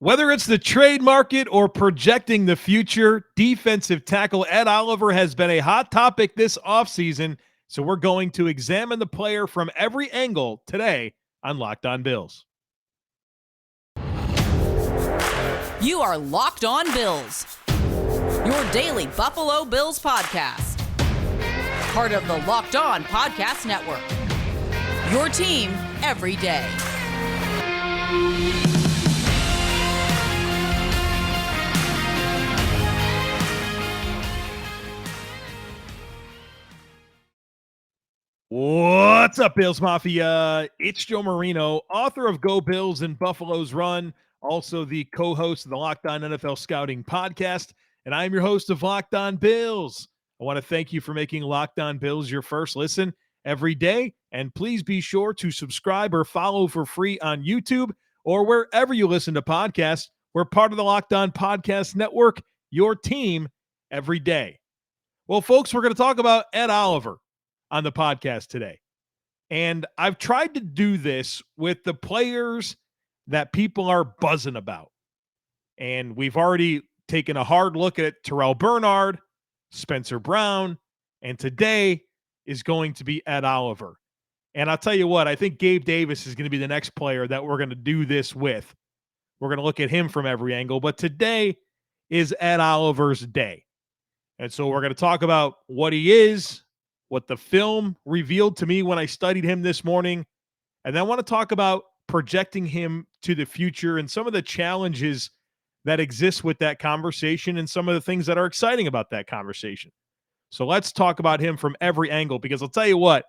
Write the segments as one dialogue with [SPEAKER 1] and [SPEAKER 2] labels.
[SPEAKER 1] Whether it's the trade market or projecting the future, defensive tackle Ed Oliver has been a hot topic this offseason, so we're going to examine the player from every angle today on Locked On Bills.
[SPEAKER 2] You are Locked On Bills, your daily Buffalo Bills podcast. Part of the Locked On Podcast Network, your team every day.
[SPEAKER 1] What's up, Bills Mafia? It's Joe Marino, author of Go Bills and Buffalo's Run, also the co-host of the Locked On NFL Scouting podcast, and I'm your host of Locked On Bills. I want to thank you for making Locked On Bills your first listen every day, and please be sure to subscribe or follow for free on YouTube or wherever you listen to podcasts. We're part of the Locked On Podcast Network, your team every day. Well, folks, we're going to talk about Ed Oliver on the podcast today. And I've tried to do this with the players that people are buzzing about. And we've already taken a hard look at Terrell Bernard, Spencer Brown, and today is going to be Ed Oliver. And I'll tell you what, I think Gabe Davis is going to be the next player that we're going to do this with. We're going to look at him from every angle, but today is Ed Oliver's day. And so we're going to talk about what he is, what the film revealed to me when I studied him this morning, and then I want to talk about projecting him to the future and some of the challenges that exist with that conversation and some of the things that are exciting about that conversation. So let's talk about him from every angle, because I'll tell you what,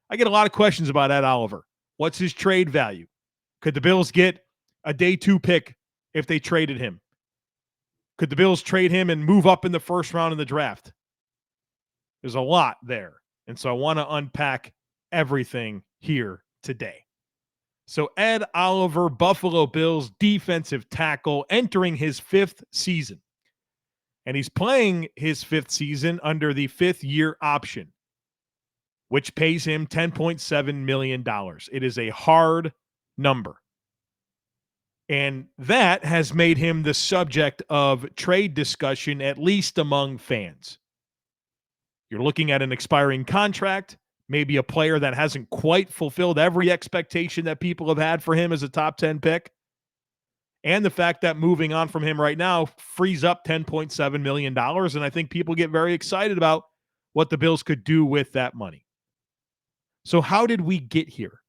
[SPEAKER 1] I get a lot of questions about Ed Oliver. What's his trade value? Could the Bills get a day 2 pick if they traded him? Could the Bills trade him and move up in the first round of the draft? There's a lot there. And so I want to unpack everything here today. So Ed Oliver, Buffalo Bills defensive tackle, entering his 5th season. And he's playing his 5th season under the 5th-year option, which pays him $10.7 million. It is a hard number. And that has made him the subject of trade discussion, at least among fans. You're looking at an expiring contract, maybe a player that hasn't quite fulfilled every expectation that people have had for him as a top 10 pick. And the fact that moving on from him right now frees up $10.7 million. And I think people get very excited about what the Bills could do with that money. So how did we get here?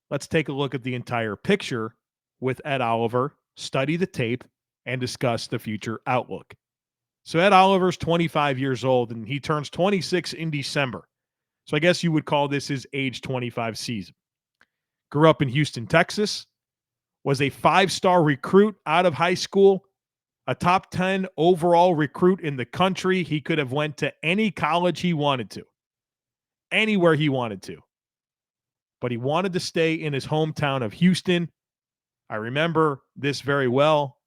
[SPEAKER 1] Let's take a look at the entire picture with Ed Oliver, study the tape, and discuss the future outlook. So Ed Oliver's 25 years old, and he turns 26 in December. So I guess you would call this his age 25 season. Grew up in Houston, Texas. Was a 5-star recruit out of high school. A top 10 overall recruit in the country. He could have went to any college he wanted to. Anywhere he wanted to. But he wanted to stay in his hometown of Houston. I remember this very well.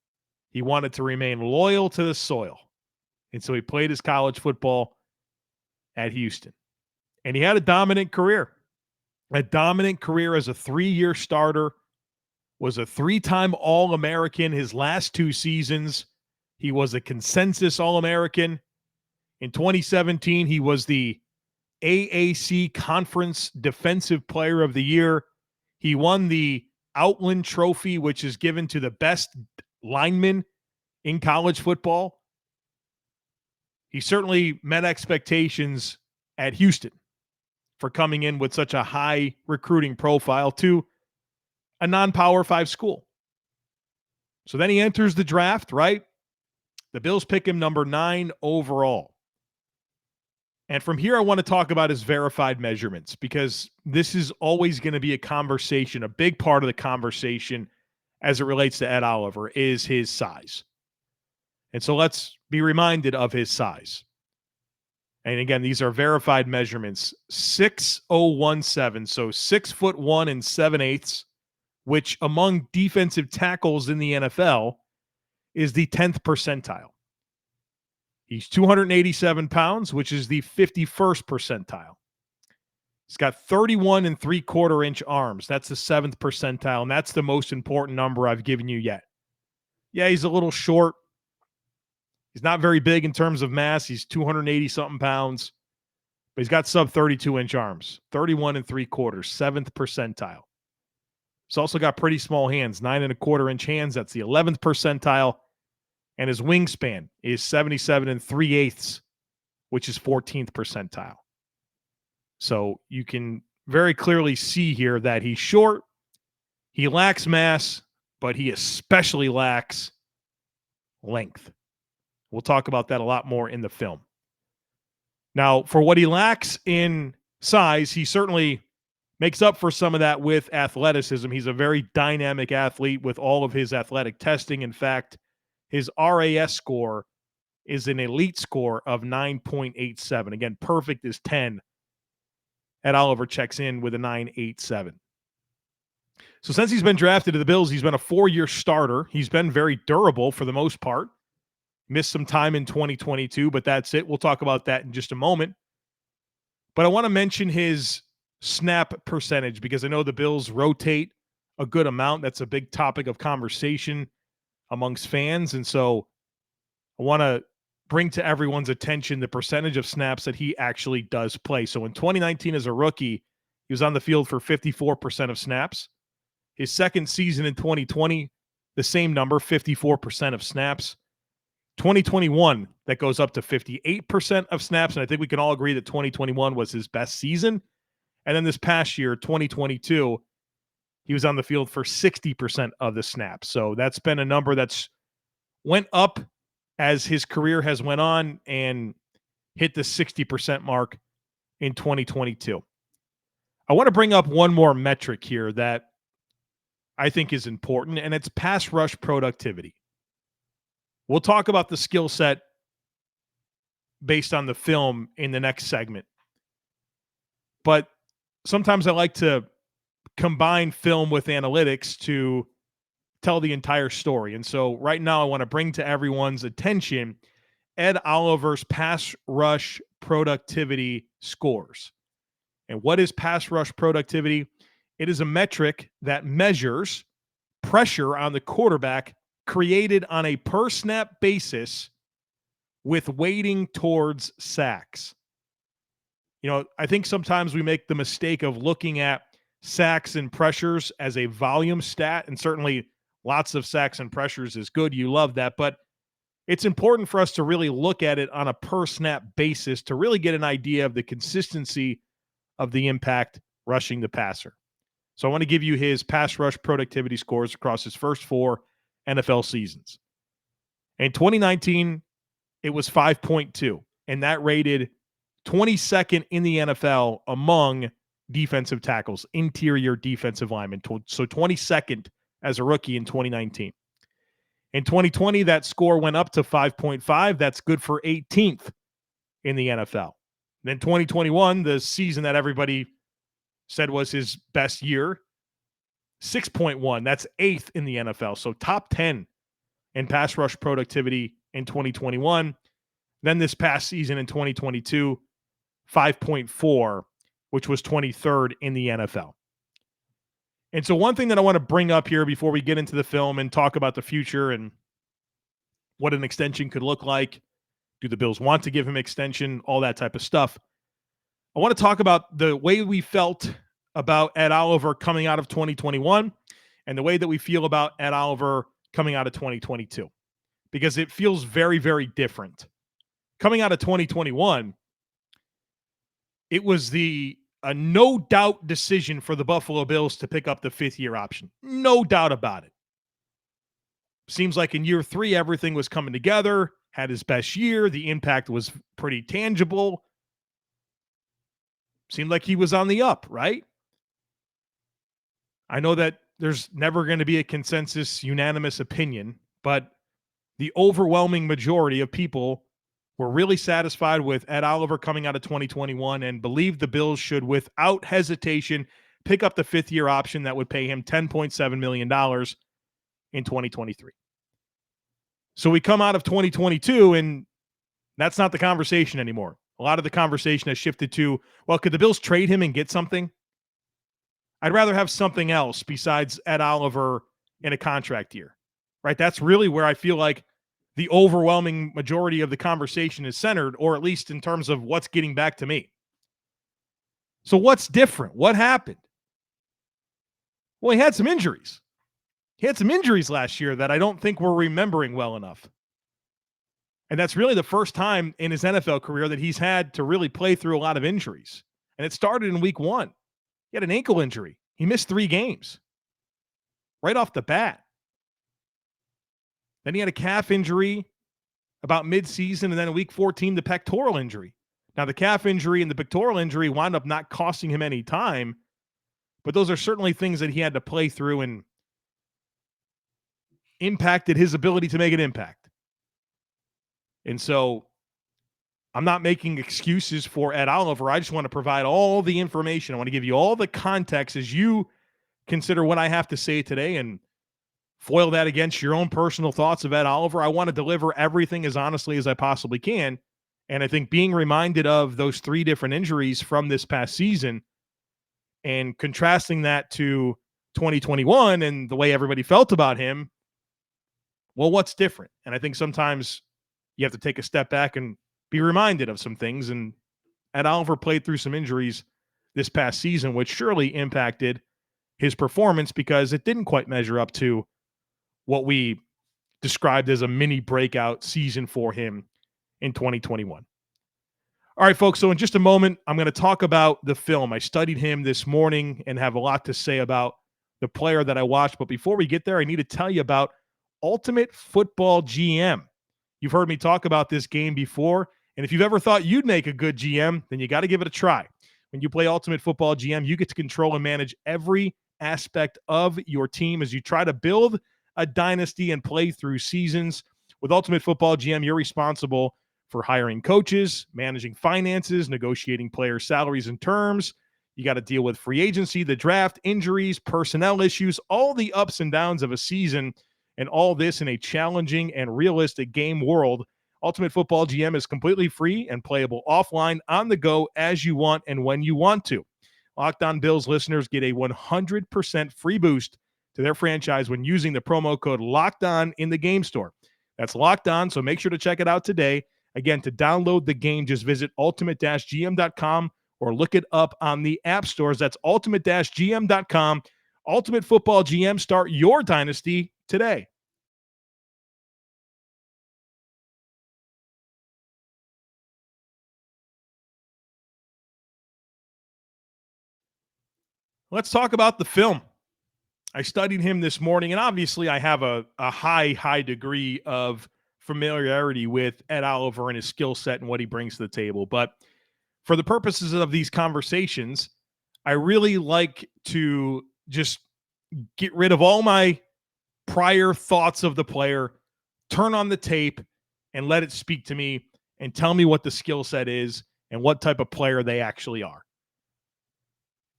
[SPEAKER 1] He wanted to remain loyal to the soil. And so he played his college football at Houston. And he had a dominant career. A dominant career as a 3-year starter. Was a 3-time All-American his last 2 seasons. He was a consensus All-American. In 2017, he was the AAC Conference Defensive Player of the Year. He won the Outland Trophy, which is given to the best lineman in college football. He certainly met expectations at Houston for coming in with such a high recruiting profile to a non-Power 5 school. So then he enters the draft, right? The Bills pick him number 9 overall. And from here, I want to talk about his verified measurements, because this is always going to be a conversation, a big part of the conversation as it relates to Ed Oliver is his size. And so let's be reminded of his size. And again, these are verified measurements. 6'017", so 6'1" and 7/8", which among defensive tackles in the NFL is the 10th percentile. He's 287 pounds, which is the 51st percentile. He's got 31 and 3/4 inch arms. That's the 7th percentile, and that's the most important number I've given you yet. Yeah, he's a little short. He's not very big in terms of mass. He's 280 something pounds, but he's got sub 32 inch arms, 31 and 3/4, 7th percentile. He's also got pretty small hands, 9 1/4 inch hands. That's the 11th percentile. And his wingspan is 77 and 3/8, which is 14th percentile. So you can very clearly see here that he's short. He lacks mass, but he especially lacks length. We'll talk about that a lot more in the film. Now, for what he lacks in size, he certainly makes up for some of that with athleticism. He's a very dynamic athlete with all of his athletic testing. In fact, his RAS score is an elite score of 9.87. Again, perfect is 10. Ed Oliver checks in with a 9.87. So since he's been drafted to the Bills, he's been a 4-year starter. He's been very durable for the most part. Missed some time in 2022, but that's it. We'll talk about that in just a moment. But I want to mention his snap percentage because I know the Bills rotate a good amount. That's a big topic of conversation amongst fans. And so I want to bring to everyone's attention the percentage of snaps that he actually does play. So in 2019 as a rookie, he was on the field for 54% of snaps. His second season in 2020, the same number, 54% of snaps. 2021, that goes up to 58% of snaps. And I think we can all agree that 2021 was his best season. And then this past year, 2022, he was on the field for 60% of the snaps. So that's been a number that's went up as his career has went on and hit the 60% mark in 2022. I want to bring up one more metric here that I think is important, and it's pass rush productivity. We'll talk about the skill set based on the film in the next segment. But sometimes I like to combine film with analytics to tell the entire story. And so right now I want to bring to everyone's attention Ed Oliver's pass rush productivity scores. And what is pass rush productivity? It is a metric that measures pressure on the quarterback created on a per snap basis with weighting towards sacks. You know, I think sometimes we make the mistake of looking at sacks and pressures as a volume stat, and certainly lots of sacks and pressures is good. You love that, but it's important for us to really look at it on a per snap basis to really get an idea of the consistency of the impact rushing the passer. So I want to give you his pass rush productivity scores across his first 4 NFL seasons. In 2019, it was 5.2, and that rated 22nd in the NFL among defensive tackles, interior defensive linemen. So 22nd as a rookie in 2019. In 2020, that score went up to 5.5. That's good for 18th in the NFL. Then 2021, the season that everybody said was his best year, 6.1. That's 8th in the NFL. So top 10 in pass rush productivity in 2021. Then this past season in 2022, 5.4, which was 23rd in the NFL. And so one thing that I want to bring up here before we get into the film and talk about the future and what an extension could look like, do the Bills want to give him extension, all that type of stuff. I want to talk about the way we felt about Ed Oliver coming out of 2021 and the way that we feel about Ed Oliver coming out of 2022, because it feels very, very different. Coming out of 2021, it was a no doubt decision for the Buffalo Bills to pick up the 5th-year option. No doubt about it. Seems like in year 3, everything was coming together, had his best year. The impact was pretty tangible. Seemed like he was on the up, right? I know that there's never going to be a consensus, unanimous opinion, but the overwhelming majority of people were really satisfied with Ed Oliver coming out of 2021 and believed the Bills should, without hesitation, pick up the 5th-year option that would pay him $10.7 million in 2023. So we come out of 2022, and that's not the conversation anymore. A lot of the conversation has shifted to, well, could the Bills trade him and get something? I'd rather have something else besides Ed Oliver in a contract year, right? That's really where I feel like the overwhelming majority of the conversation is centered, or at least in terms of what's getting back to me. So what's different? What happened? Well, he had some injuries. He had some injuries last year that I don't think we're remembering well enough. And that's really the first time in his NFL career that he's had to really play through a lot of injuries. And it started in week 1. He had an ankle injury. He missed 3 games right off the bat. Then he had a calf injury about midseason, and then in week 14, the pectoral injury. Now, the calf injury and the pectoral injury wound up not costing him any time, but those are certainly things that he had to play through and impacted his ability to make an impact. And so I'm not making excuses for Ed Oliver. I just want to provide all the information. I want to give you all the context as you consider what I have to say today and foil that against your own personal thoughts of Ed Oliver. I want to deliver everything as honestly as I possibly can. And I think being reminded of those 3 different injuries from this past season and contrasting that to 2021 and the way everybody felt about him, well, what's different? And I think sometimes you have to take a step back and be reminded of some things. And Ed Oliver played through some injuries this past season, which surely impacted his performance because it didn't quite measure up to what we described as a mini breakout season for him in 2021. All right, folks. So in just a moment, I'm going to talk about the film. I studied him this morning and have a lot to say about the player that I watched. But before we get there, I need to tell you about Ultimate Football GM. You've heard me talk about this game before. And if you've ever thought you'd make a good GM, then you got to give it a try. When you play Ultimate Football GM, you get to control and manage every aspect of your team as you try to build a dynasty and play through seasons. With Ultimate Football GM, you're responsible for hiring coaches, managing finances, negotiating player salaries and terms. You got to deal with free agency, the draft, injuries, personnel issues, all the ups and downs of a season, and all this in a challenging and realistic game world. Ultimate Football GM is completely free and playable offline, on the go, as you want and when you want to. Locked On Bills listeners get a 100% free boost to their franchise when using the promo code Locked On in the game store. That's Locked On, so make sure to check it out today. Again, to download the game, just visit ultimate-gm.com or look it up on the app stores. That's ultimate-gm.com. Ultimate Football GM, start your dynasty today. Let's talk about the film. I studied him this morning, and obviously I have a high degree of familiarity with Ed Oliver and his skill set and what he brings to the table. But for the purposes of these conversations, I really like to just get rid of all my prior thoughts of the player, turn on the tape, and let it speak to me and tell me what the skill set is and what type of player they actually are.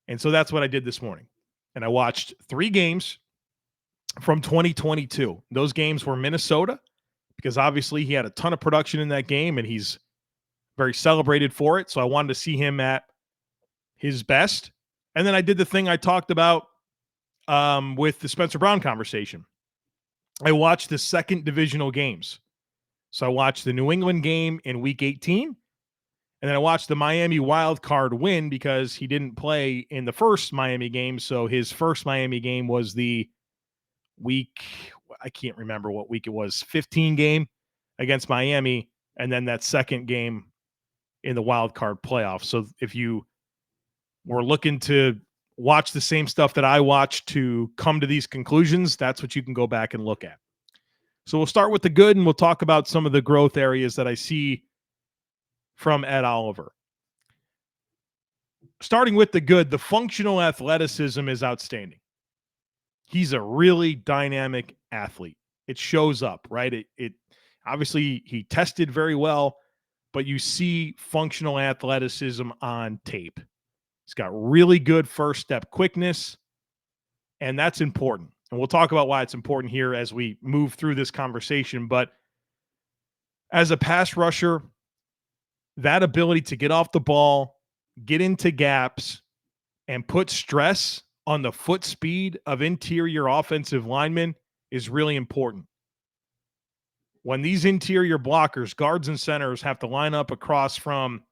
[SPEAKER 1] And so that's what I did this morning. And I watched 3 games from 2022. Those games were Minnesota, because obviously he had a ton of production in that game and he's very celebrated for it. So I wanted to see him at his best. And then I did the thing I talked about with the Spencer Brown conversation. I watched the second divisional games. So I watched the New England game in week 18. And then I watched the Miami wild card win because he didn't play in the first Miami game. So his first Miami game was the week, I can't remember what week it was, 15 game against Miami. And then that second game in the wild card playoff. So if you were looking to watch the same stuff that I watched to come to these conclusions, that's what you can go back and look at. So we'll start with the good and we'll talk about some of the growth areas that I see from Ed Oliver. Starting with the good, the functional athleticism is outstanding. He's a really dynamic athlete. It shows up, right? It obviously he tested very well, but you see functional athleticism on tape. He's got really good first step quickness, and that's important. And we'll talk about why it's important here as we move through this conversation. But as a pass rusher, that ability to get off the ball, get into gaps, and put stress on the foot speed of interior offensive linemen is really important. When these interior blockers, guards and centers, have to line up across from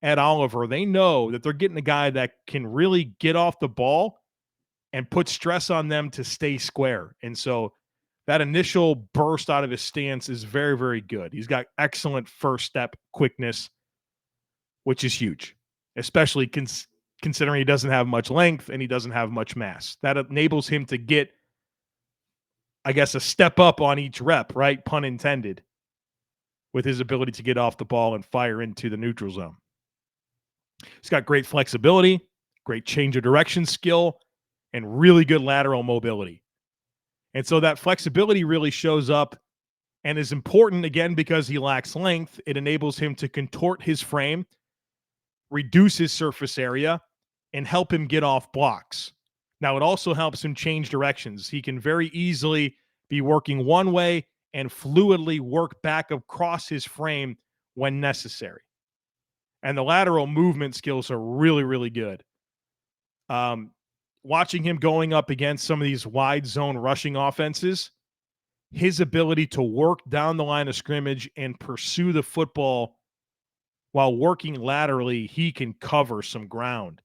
[SPEAKER 1] Ed Oliver, they know that they're getting a guy that can really get off the ball and put stress on them to stay square. And so that initial burst out of his stance is very, very good. He's got excellent first step quickness, which is huge, especially considering he doesn't have much length and he doesn't have much mass. That enables him to get, I guess, a step up on each rep, right? Pun intended, with his ability to get off the ball and fire into the neutral zone. He's got great flexibility, great change of direction skill, and really good lateral mobility. And so that flexibility really shows up and is important, again, because he lacks length. It enables him to contort his frame, reduce his surface area, and help him get off blocks. Now, it also helps him change directions. He can very easily be working one way and fluidly work back across his frame when necessary. And the lateral movement skills are really, really good. Watching him going up against some of these wide zone rushing offenses, his ability to work down the line of scrimmage and pursue the football while working laterally, he can cover some ground.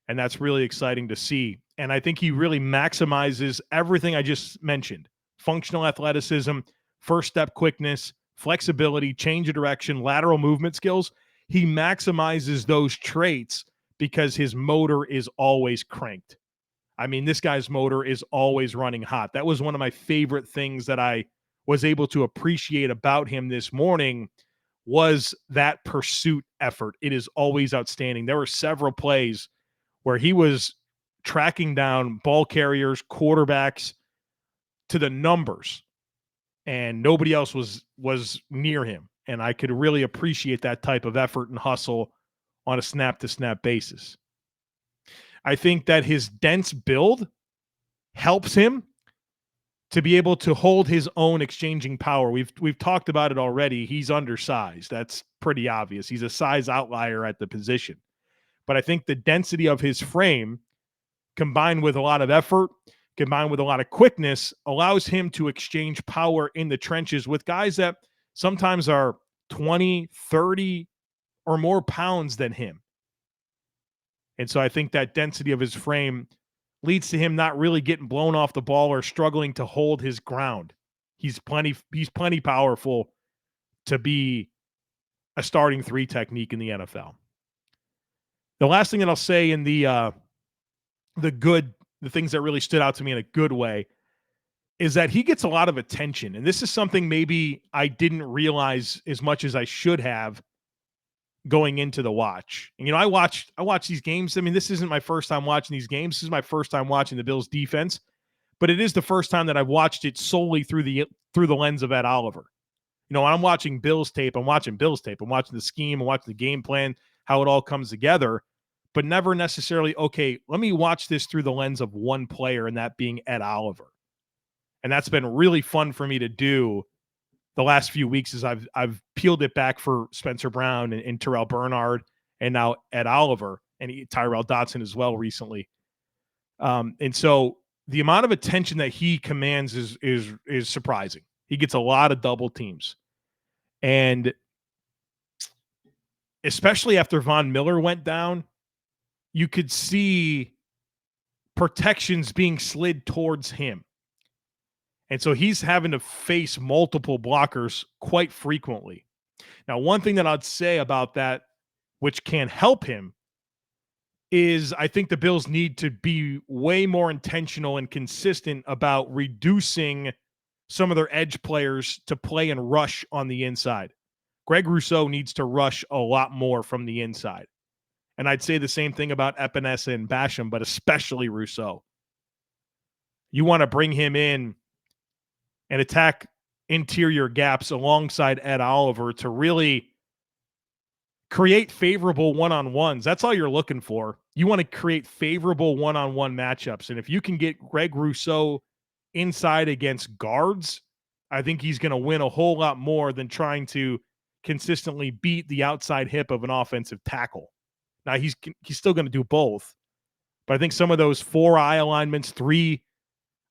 [SPEAKER 1] And that's really exciting to see. And I think he really maximizes everything I just mentioned: functional athleticism, first step quickness, flexibility, change of direction, lateral movement skills. He maximizes those traits because his motor is always cranked. I mean, this guy's motor is always running hot. That was one of my favorite things that I was able to appreciate about him this morning, was that pursuit effort. It is always outstanding. There were several plays where he was tracking down ball carriers, quarterbacks to the numbers, and nobody else was near him. And I could really appreciate that type of effort and hustle on a snap-to-snap basis. I think that his dense build helps him to be able to hold his own exchanging power. We've talked about it already. He's undersized. That's pretty obvious. He's a size outlier at the position. But I think the density of his frame, combined with a lot of effort, combined with a lot of quickness, allows him to exchange power in the trenches with guys that sometimes are 20, 30 or more pounds than him. And so I think that density of his frame leads to him not really getting blown off the ball or struggling to hold his ground. He's plenty powerful to be a starting three technique in the NFL. The last thing that I'll say in the things that really stood out to me in a good way is that he gets a lot of attention. And this is something maybe I didn't realize as much as I should have going into the watch. And, I watch these games. I mean, this isn't my first time watching these games. This is my first time watching the Bills defense, but it is the first time that I've watched it solely through the lens of Ed Oliver. When I'm watching Bills tape, I'm watching Bills tape. I'm watching the scheme, I'm watching the game plan, how it all comes together, but never necessarily, okay, let me watch this through the lens of one player, and that being Ed Oliver. And that's been really fun for me to do the last few weeks, as I've peeled it back for Spencer Brown and Terrell Bernard, and now Ed Oliver and Tyrell Dotson as well recently. And so the amount of attention that he commands is surprising. He gets a lot of double teams. And especially after Von Miller went down, you could see protections being slid towards him. And so he's having to face multiple blockers quite frequently. Now, one thing that I'd say about that, which can help him, is I think the Bills need to be way more intentional and consistent about reducing some of their edge players to play and rush on the inside. Greg Rousseau needs to rush a lot more from the inside. And I'd say the same thing about Epinesa and Basham, but especially Rousseau. You want to bring him in and attack interior gaps alongside Ed Oliver to really create favorable one-on-ones. That's all you're looking for. You want to create favorable one-on-one matchups. And if you can get Greg Rousseau inside against guards, I think he's going to win a whole lot more than trying to consistently beat the outside hip of an offensive tackle. Now, he's still going to do both. But I think some of those 4-eye alignments, 3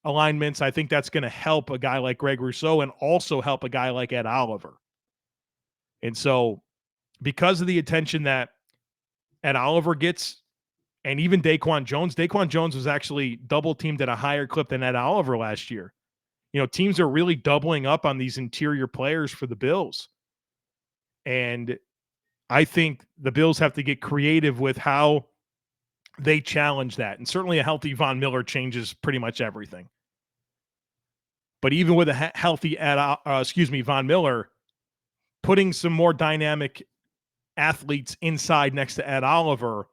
[SPEAKER 1] alignments, I think that's going to help a guy like Greg Rousseau and also help a guy like Ed Oliver. And so because of the attention that Ed Oliver gets, and even Daquan Jones was actually double teamed at a higher clip than Ed Oliver last year. Teams are really doubling up on these interior players for the Bills. And I think the Bills have to get creative with how they challenge that. And certainly a healthy Von Miller changes pretty much everything. But even with a healthy Von Miller, putting some more dynamic athletes inside next to Ed Oliver,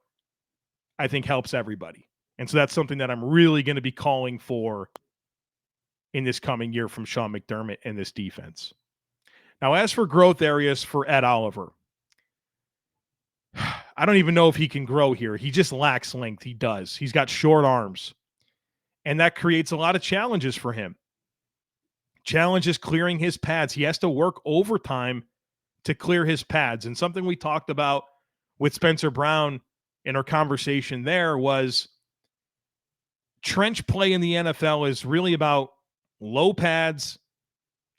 [SPEAKER 1] I think helps everybody. And so that's something that I'm really going to be calling for in this coming year from Sean McDermott and this defense. Now, as for growth areas for Ed Oliver, I don't even know if he can grow here. He just lacks length. He does. He's got short arms. And that creates a lot of challenges for him. Challenges clearing his pads. He has to work overtime to clear his pads. And something we talked about with Spencer Brown in our conversation there was trench play in the NFL is really about low pads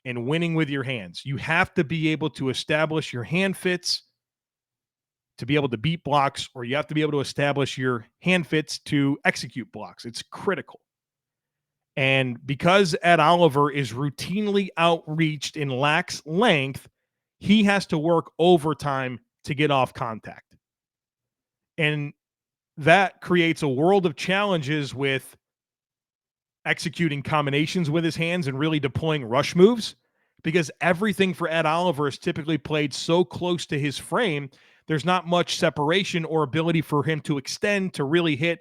[SPEAKER 1] and winning with your hands. You have to be able to establish your hand fits to be able to beat blocks, or you have to be able to establish your hand fits to execute blocks. It's critical. And because Ed Oliver is routinely outreached and lacks length, he has to work overtime to get off contact. And that creates a world of challenges with executing combinations with his hands and really deploying rush moves, because everything for Ed Oliver is typically played so close to his frame, there's not much separation or ability for him to extend to really hit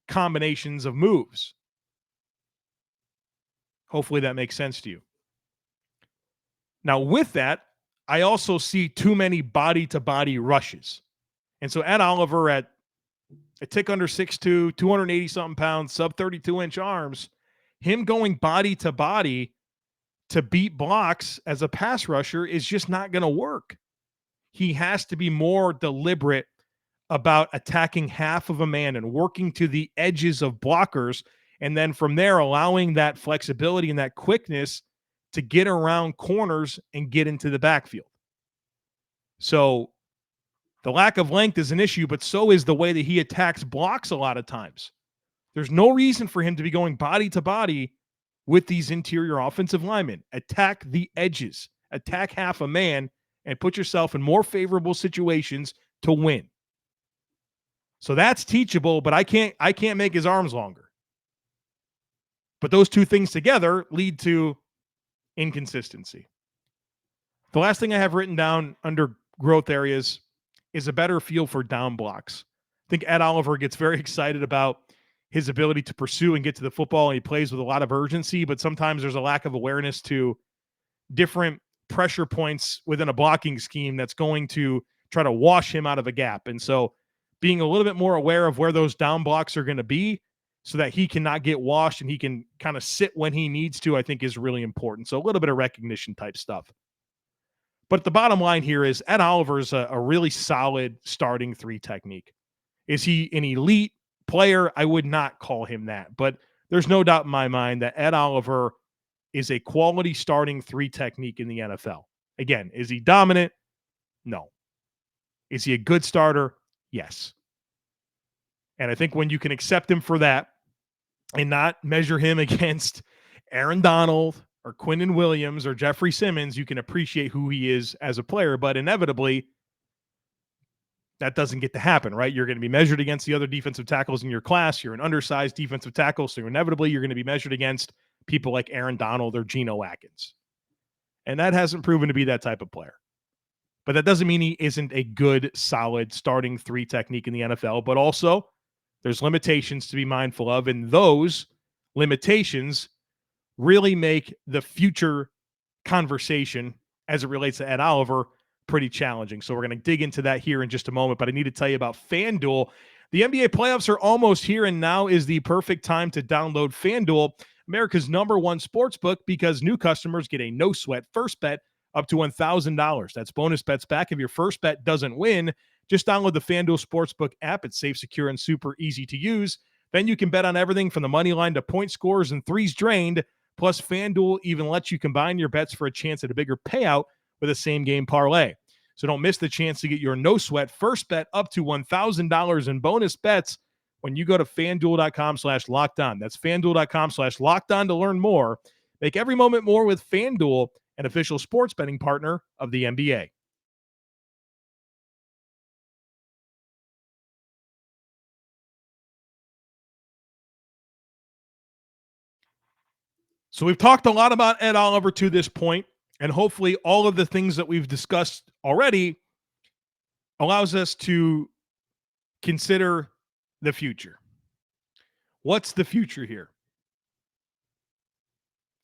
[SPEAKER 1] combinations of moves. Hopefully that makes sense to you. Now, with that, I also see too many body-to-body rushes. And so Ed Oliver at a tick under 6'2", 280-something pounds, sub-32-inch arms, him going body-to-body to beat blocks as a pass rusher is just not going to work. He has to be more deliberate about attacking half of a man and working to the edges of blockers, and then from there allowing that flexibility and that quickness to get around corners and get into the backfield. So the lack of length is an issue, but so is the way that he attacks blocks a lot of times. There's no reason for him to be going body to body with these interior offensive linemen. Attack the edges, attack half a man, and put yourself in more favorable situations to win. So that's teachable, but I can't make his arms longer. But those two things together lead to inconsistency. The last thing I have written down under growth areas is a better feel for down blocks. I think Ed Oliver gets very excited about his ability to pursue and get to the football, and he plays with a lot of urgency, but sometimes there's a lack of awareness to different pressure points within a blocking scheme that's going to try to wash him out of a gap. And so being a little bit more aware of where those down blocks are going to be so that he cannot get washed and he can kind of sit when he needs to, I think is really important. So a little bit of recognition type stuff. But the bottom line here is Ed Oliver is a really solid starting 3 technique. Is he an elite player? I would not call him that, but there's no doubt in my mind that Ed Oliver is a quality starting 3 technique in the NFL. Again, is he dominant? No. Is he a good starter? Yes. And I think when you can accept him for that and not measure him against Aaron Donald or Quinnen Williams or Jeffrey Simmons, you can appreciate who he is as a player. But inevitably, that doesn't get to happen, right? You're going to be measured against the other defensive tackles in your class. You're an undersized defensive tackle, so inevitably you're going to be measured against people like Aaron Donald or Geno Atkins. And that hasn't proven to be that type of player. But that doesn't mean he isn't a good, solid starting 3 technique in the NFL. But also, there's limitations to be mindful of, and those limitations really make the future conversation as it relates to Ed Oliver pretty challenging. So we're going to dig into that here in just a moment, but I need to tell you about FanDuel. The NBA playoffs are almost here, and now is the perfect time to download FanDuel, America's #1 sportsbook, because new customers get a no-sweat first bet up to $1,000. That's bonus bets back if your first bet doesn't win. Just download the FanDuel Sportsbook app. It's safe, secure, and super easy to use. Then you can bet on everything from the money line to point scores and threes drained. Plus, FanDuel even lets you combine your bets for a chance at a bigger payout with a same-game parlay. So don't miss the chance to get your no-sweat first bet up to $1,000 in bonus bets when you go to FanDuel.com/lockedon. That's FanDuel.com/lockedon to learn more. Make every moment more with FanDuel, an official sports betting partner of the NBA. So we've talked a lot about Ed Oliver to this point, and hopefully all of the things that we've discussed already allows us to consider the future. What's the future here?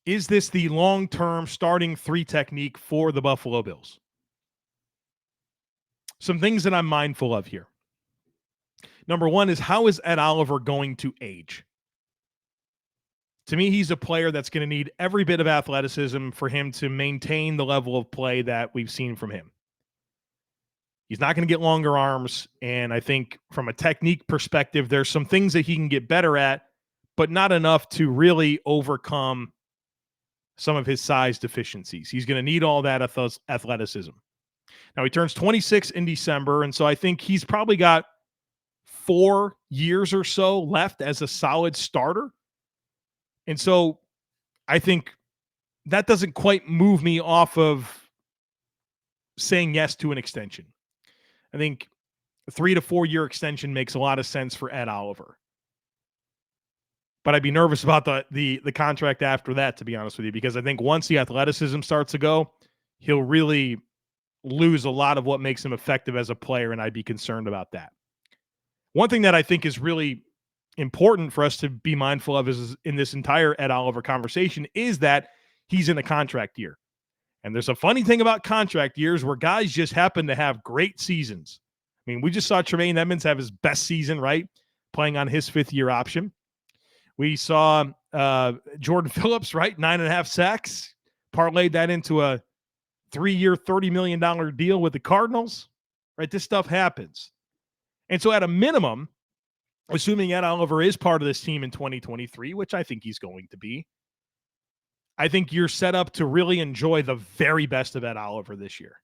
[SPEAKER 1] Is this the long-term starting three technique for the Buffalo Bills? Some things that I'm mindful of here. Number one is, how is Ed Oliver going to age? To me, he's a player that's going to need every bit of athleticism for him to maintain the level of play that we've seen from him. He's not going to get longer arms, and I think from a technique perspective, there's some things that he can get better at, but not enough to really overcome some of his size deficiencies. He's going to need all that athleticism. Now, he turns 26 in December, and so I think he's probably got 4 years or so left as a solid starter. And so I think that doesn't quite move me off of saying yes to an extension. I think a 3 to 4 year extension makes a lot of sense for Ed Oliver. But I'd be nervous about the contract after that, to be honest with you, because I think once the athleticism starts to go, he'll really lose a lot of what makes him effective as a player, and I'd be concerned about that. One thing that I think is really important for us to be mindful of is in this entire Ed Oliver conversation is that he's in a contract year. And there's a funny thing about contract years where guys just happen to have great seasons. I mean, we just saw Tremaine Edmonds have his best season, right? Playing on his 5th-year option. We saw Jordan Phillips, right? 9.5 sacks, parlayed that into a 3-year, $30 million deal with the Cardinals, right? This stuff happens. And so at a minimum, assuming Ed Oliver is part of this team in 2023, which I think he's going to be, I think you're set up to really enjoy the very best of Ed Oliver this year.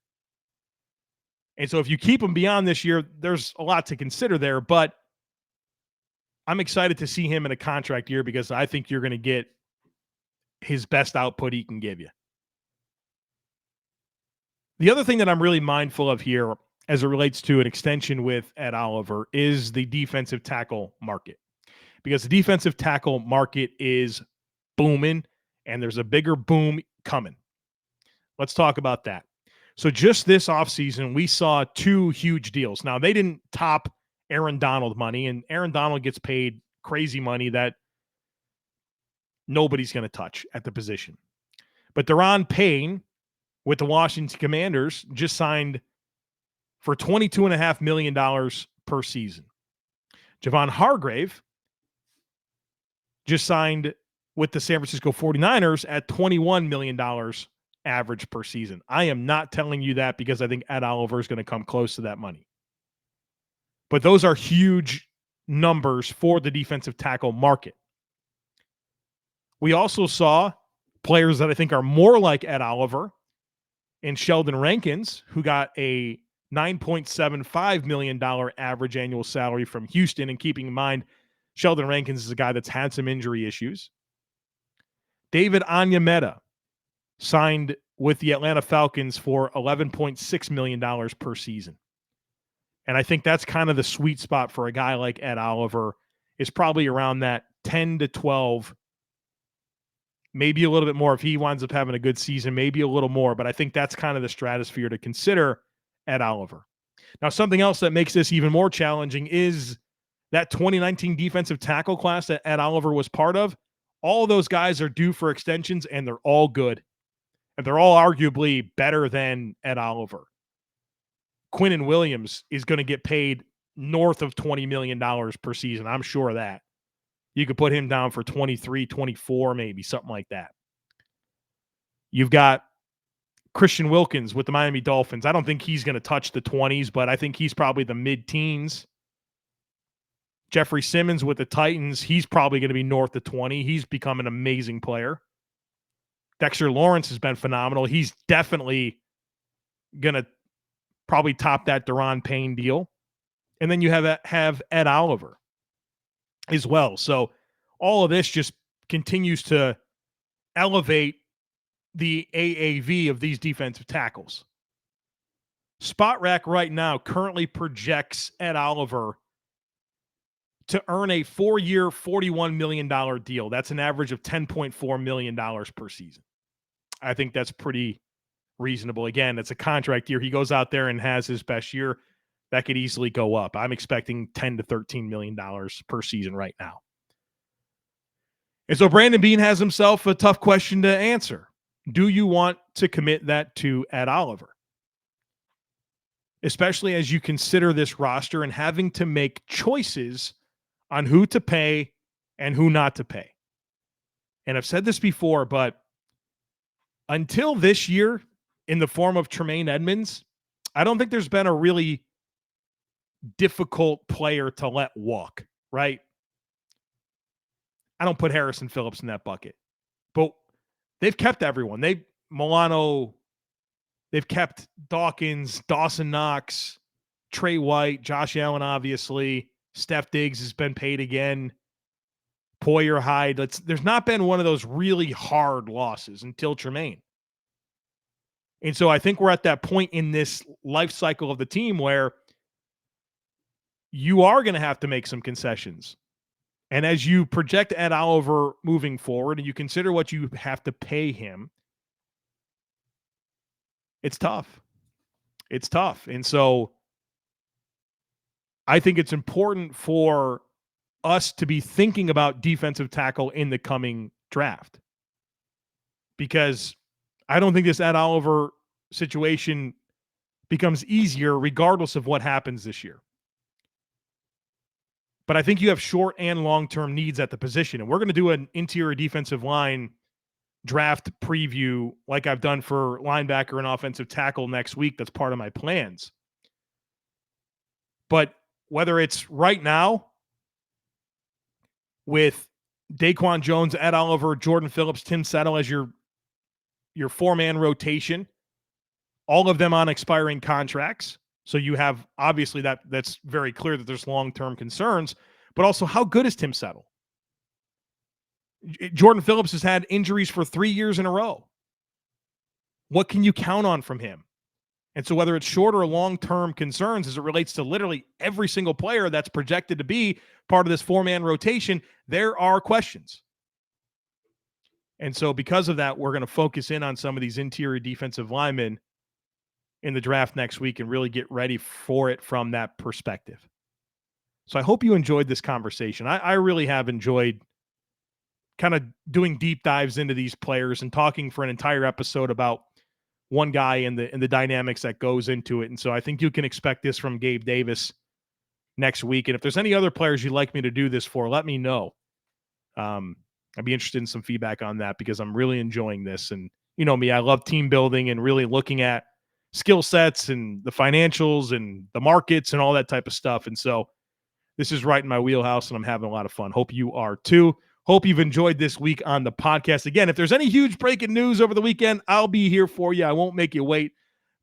[SPEAKER 1] And so if you keep him beyond this year, there's a lot to consider there, but I'm excited to see him in a contract year because I think you're going to get his best output he can give you. The other thing that I'm really mindful of here as it relates to an extension with Ed Oliver is the defensive tackle market, because the defensive tackle market is booming and there's a bigger boom coming. Let's talk about that. So just this offseason, we saw 2 huge deals. Now, they didn't top Aaron Donald money, and Aaron Donald gets paid crazy money that nobody's going to touch at the position. But Deron Payne with the Washington Commanders just signed for $22.5 million per season. Javon Hargrave just signed with the San Francisco 49ers at $21 million average per season. I am not telling you that because I think Ed Oliver is going to come close to that money. But those are huge numbers for the defensive tackle market. We also saw players that I think are more like Ed Oliver and Sheldon Rankins, who got a $9.75 million average annual salary from Houston. And keeping in mind, Sheldon Rankins is a guy that's had some injury issues. David Onyemata signed with the Atlanta Falcons for $11.6 million per season. And I think that's kind of the sweet spot for a guy like Ed Oliver, is probably around that 10 to 12, maybe a little bit more if he winds up having a good season, maybe a little more. But I think that's kind of the stratosphere to consider Ed Oliver. Now, something else that makes this even more challenging is that 2019 defensive tackle class that Ed Oliver was part of. All of those guys are due for extensions, and they're all good. And they're all arguably better than Ed Oliver. Quinnen Williams is going to get paid north of $20 million per season. I'm sure of that. You could put him down for 23, 24, maybe, something like that. You've got Christian Wilkins with the Miami Dolphins. I don't think he's going to touch the 20s, but I think he's probably the mid-teens. Jeffrey Simmons with the Titans, he's probably going to be north of 20. He's become an amazing player. Dexter Lawrence has been phenomenal. He's definitely going to probably top that Daron Payne deal. And then you have Ed Oliver as well. So all of this just continues to elevate the AAV of these defensive tackles. Spot Rack right now currently projects Ed Oliver to earn a 4-year, $41 million deal. That's an average of $10.4 million per season. I think that's pretty reasonable. Again, it's a contract year. He goes out there and has his best year. That could easily go up. I'm expecting $10 to $13 million per season right now. And so Brandon Beane has himself a tough question to answer. Do you want to commit that to Ed Oliver? Especially as you consider this roster and having to make choices on who to pay and who not to pay. And I've said this before, but until this year, in the form of Tremaine Edmonds, I don't think there's been a really difficult player to let walk, right? I don't put Harrison Phillips in that bucket. But they've kept everyone. Milano, they've kept Dawkins, Dawson Knox, Trey White, Josh Allen, obviously. Steph Diggs has been paid again. Poyer Hyde. There's not been one of those really hard losses until Tremaine. And so I think we're at that point in this life cycle of the team where you are going to have to make some concessions. And as you project Ed Oliver moving forward and you consider what you have to pay him, it's tough. It's tough. And so I think it's important for us to be thinking about defensive tackle in the coming draft, because I don't think this Ed Oliver situation becomes easier regardless of what happens this year. But I think you have short and long-term needs at the position. And we're going to do an interior defensive line draft preview like I've done for linebacker and offensive tackle next week. That's part of my plans. But whether it's right now with Daquan Jones, Ed Oliver, Jordan Phillips, Tim Settle as your four-man rotation, all of them on expiring contracts. So you have, obviously, that's very clear that there's long-term concerns, but also how good is Tim Settle? Jordan Phillips has had injuries for 3 years in a row. What can you count on from him? And so whether it's short or long-term concerns as it relates to literally every single player that's projected to be part of this four-man rotation, there are questions. And so because of that, we're going to focus in on some of these interior defensive linemen in the draft next week and really get ready for it from that perspective. So I hope you enjoyed this conversation. I really have enjoyed kind of doing deep dives into these players and talking for an entire episode about one guy and the dynamics that goes into it. And so I think you can expect this from Gabe Davis next week. And if there's any other players you'd like me to do this for, let me know. I'd be interested in some feedback on that because I'm really enjoying this. And you know me, I love team building and really looking at skill sets and the financials and the markets and all that type of stuff. And so this is right in my wheelhouse and I'm having a lot of fun. Hope you are too. Hope you've enjoyed this week on the podcast. Again, if there's any huge breaking news over the weekend, I'll be here for you. I won't make you wait.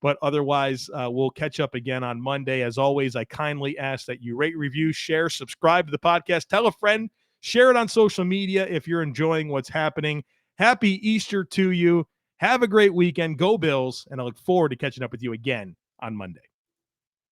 [SPEAKER 1] But otherwise, we'll catch up again on Monday. As always, I kindly ask that you rate, review, share, subscribe to the podcast. Tell a friend. Share it on social media if you're enjoying what's happening. Happy Easter to you. Have a great weekend. Go Bills. And I look forward to catching up with you again on Monday.